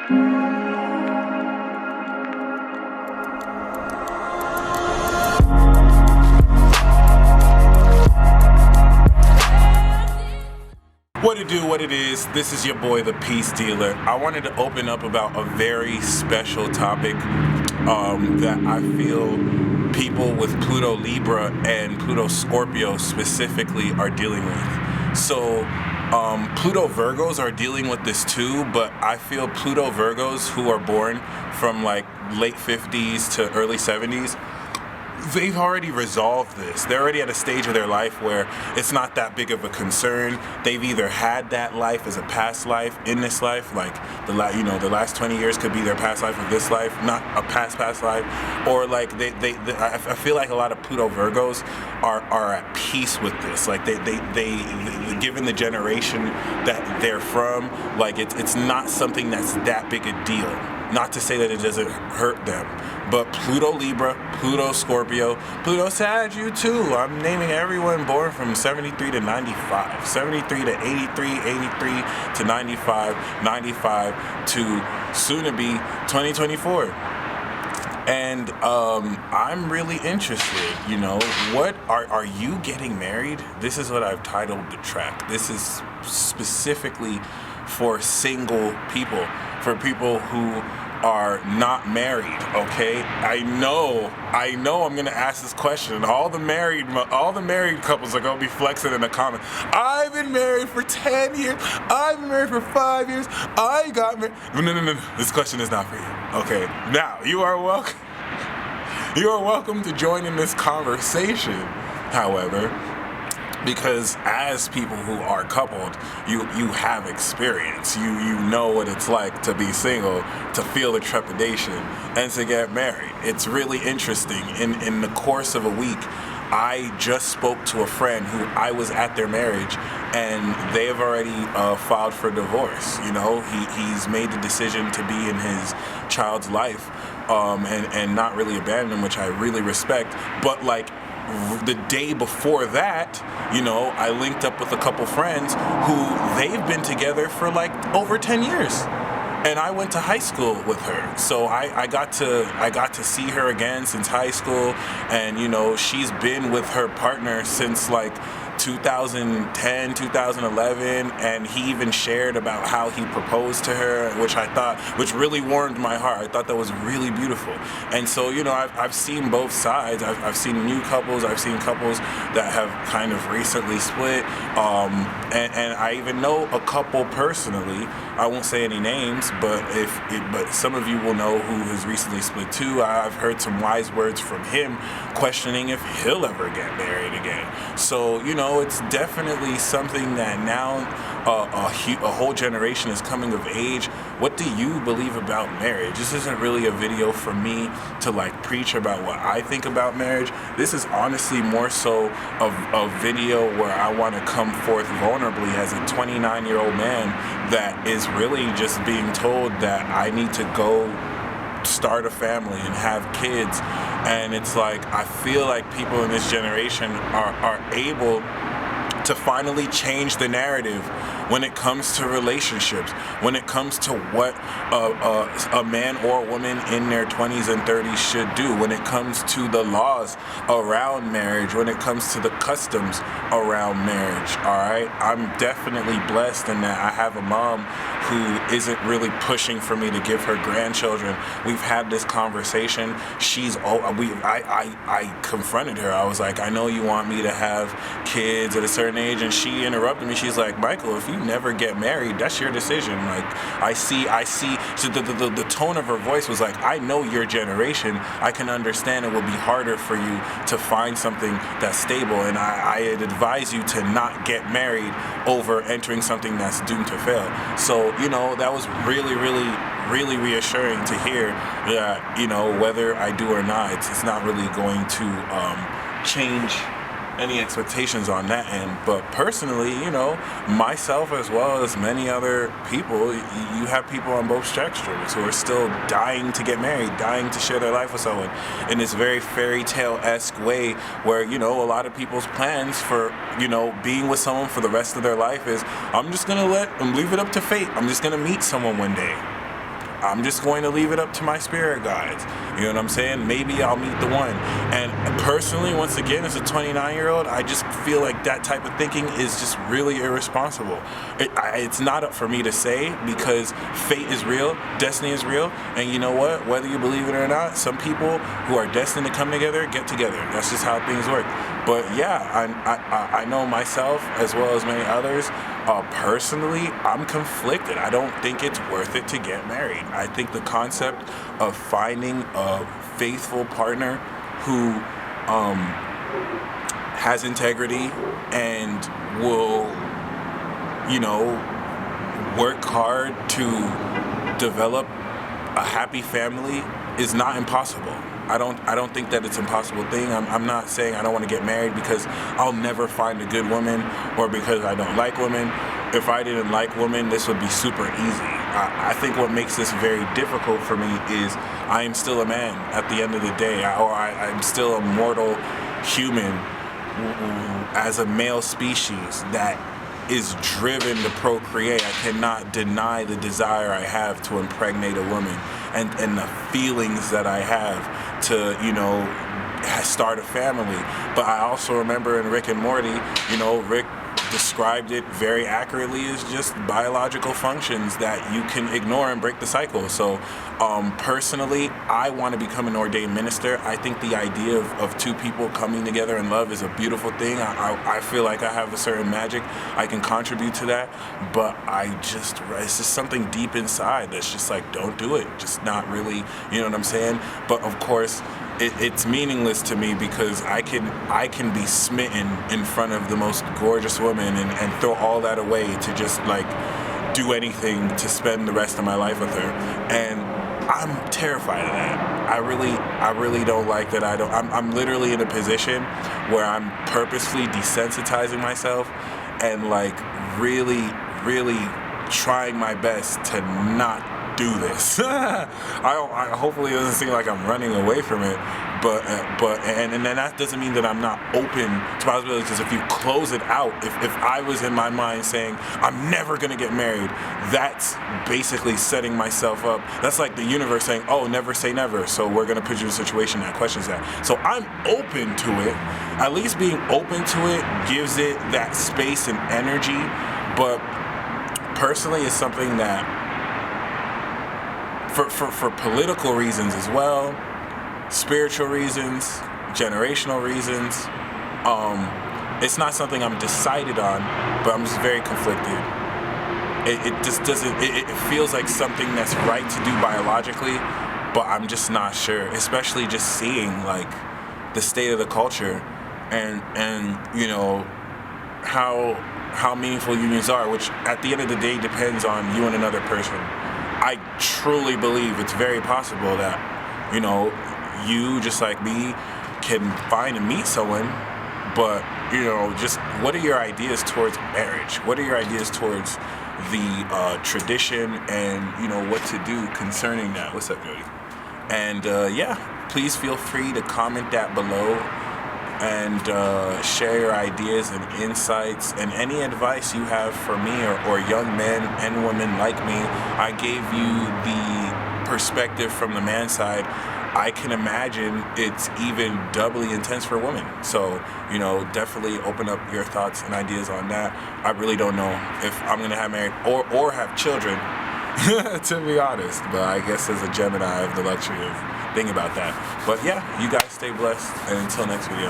What it do, what it is, this is your boy, the Peace Dealer. I wanted to open up about a very special topic that I feel people with Pluto Libra and Pluto Scorpio specifically are dealing with. So, Pluto Virgos are dealing with this too, but I feel Pluto Virgos who are born from like late 50s to early 70s, they've already resolved this. They're already at a stage of their life where it's not that big of a concern. They've either had that life as a past life in this life, like the last 20 years could be their past life of this life, not a past life, or like I feel like a lot of Pluto Virgos are at peace with this. Like they given the generation that they're from, like it's not something that's that big a deal. Not to say that it doesn't hurt them, but Pluto Libra, Pluto Scorpio, Pluto Sag, you too. I'm naming everyone born from 73 to 95, 73 to 83, 83 to 95, 95 to soon to be 2024. And I'm really interested, what are you getting married? This is what I've titled the track. This is specifically for single people, for people who are not married, okay? I know I'm gonna ask this question, and all the married couples are gonna be flexing in the comments. I've been married for 10 years, I've been married for 5 years, I got married. No, this question is not for you, okay? Now, you are welcome to join in this conversation, however, because as people who are coupled, you have experience. You know what it's like to be single, to feel the trepidation, and to get married. It's really interesting. In the course of a week, I just spoke to a friend who I was at their marriage, and they have already filed for divorce. He's made the decision to be in his child's life and not really abandon him, which I really respect. But like, the day before that, I linked up with a couple friends who they've been together for like over 10 years. And I went to high school with her. So I got to see her again since high school, and she's been with her partner since like 2010, 2011, and he even shared about how he proposed to her, which really warmed my heart. I thought that was really beautiful. And so, I've seen both sides. I've seen new couples, I've seen couples that have kind of recently split, and I even know a couple personally. I won't say any names, but some of you will know who has recently split too. I've heard some wise words from him questioning if he'll ever get married again. So, it's definitely something that now a whole generation is coming of age. What do you believe about marriage? This isn't really a video for me to like preach about what I think about marriage. This is honestly more so a video where I want to come forth vulnerably as a 29-year-old man that is really just being told that I need to go start a family and have kids. And it's like, I feel like people in this generation are able to finally change the narrative when it comes to relationships, when it comes to what a man or a woman in their 20s and 30s should do, when it comes to the laws around marriage, when it comes to the customs around marriage, all right? I'm definitely blessed in that I have a mom who isn't really pushing for me to give her grandchildren. We've had this conversation. I confronted her. I was like, I know you want me to have kids at a certain age, and she interrupted me. She's like, Michael, if you never get married, that's your decision. Like, I see. So the tone of her voice was like, I know your generation. I can understand it will be harder for you to find something that's stable, and I'd advise you to not get married over entering something that's doomed to fail. So, that was really, really, really reassuring to hear that, whether I do or not, it's not really going to change any expectations on that end. But personally, myself as well as many other people, you have people on both spectrums who are still dying to get married, dying to share their life with someone in this very fairy tale-esque way where, a lot of people's plans for, being with someone for the rest of their life is, I'm just going to leave it up to fate. I'm just going to meet someone one day. I'm just going to leave it up to my spirit guides. You know what I'm saying? Maybe I'll meet the one. And personally, once again, as a 29-year-old, I just feel like that type of thinking is just really irresponsible. It's not up for me to say, because fate is real, destiny is real, and you know what? Whether you believe it or not, some people who are destined to come together get together. That's just how things work. But yeah, I know myself as well as many others. Personally, I'm conflicted. I don't think it's worth it to get married. I think the concept of finding a faithful partner who has integrity and will, you know, work hard to develop a happy family is not impossible. I don't think that it's an impossible thing. I'm not saying I don't want to get married because I'll never find a good woman or because I don't like women. If I didn't like women, this would be super easy. I think what makes this very difficult for me is I am still a man at the end of the day, I'm still a mortal human as a male species that is driven to procreate. I cannot deny the desire I have to impregnate a woman and the feelings that I have to, you know, start a family. But I also remember in Rick and Morty, you know, Rick described it very accurately as just biological functions that you can ignore and break the cycle. So personally, I want to become an ordained minister. I think the idea of two people coming together in love is a beautiful thing. I feel like I have a certain magic. I can contribute to that, but it's just something deep inside that's just like, don't do it. Just not really, you know what I'm saying? But of course, it's meaningless to me because I can be smitten in front of the most gorgeous woman and throw all that away to just like do anything to spend the rest of my life with her. And I'm terrified of that. I really don't like that. I'm literally in a position where I'm purposefully desensitizing myself and like really trying my best to not do this. Hopefully it doesn't seem like I'm running away from it, but then that doesn't mean that I'm not open to possibilities, because if you close it out, if I was in my mind saying I'm never gonna get married, that's basically setting myself up. That's like the universe saying, oh, never say never, so we're gonna put you in a situation that questions that. So I'm open to it. At least being open to it gives it that space and energy, but personally it's something that for political reasons as well, spiritual reasons, generational reasons, it's not something I'm decided on, but I'm just very conflicted. It just doesn't, it feels like something that's right to do biologically, but I'm just not sure, especially just seeing like the state of the culture and you know, how meaningful unions are, which at the end of the day depends on you and another person. I truly believe it's very possible that, you know, you just like me can find and meet someone, but, you know, just what are your ideas towards marriage? What are your ideas towards the tradition and, you know, what to do concerning that? What's up, Jody? And yeah, please feel free to comment that below and share your ideas and insights and any advice you have for me or young men and women like me. I gave you the perspective from the man side. I can imagine it's even doubly intense for women. So, you know, definitely open up your thoughts and ideas on that. I really don't know if I'm gonna have married or have children, to be honest. But I guess as a Gemini, I have the luxury of thinking about that. But yeah, you guys stay blessed, and until next video.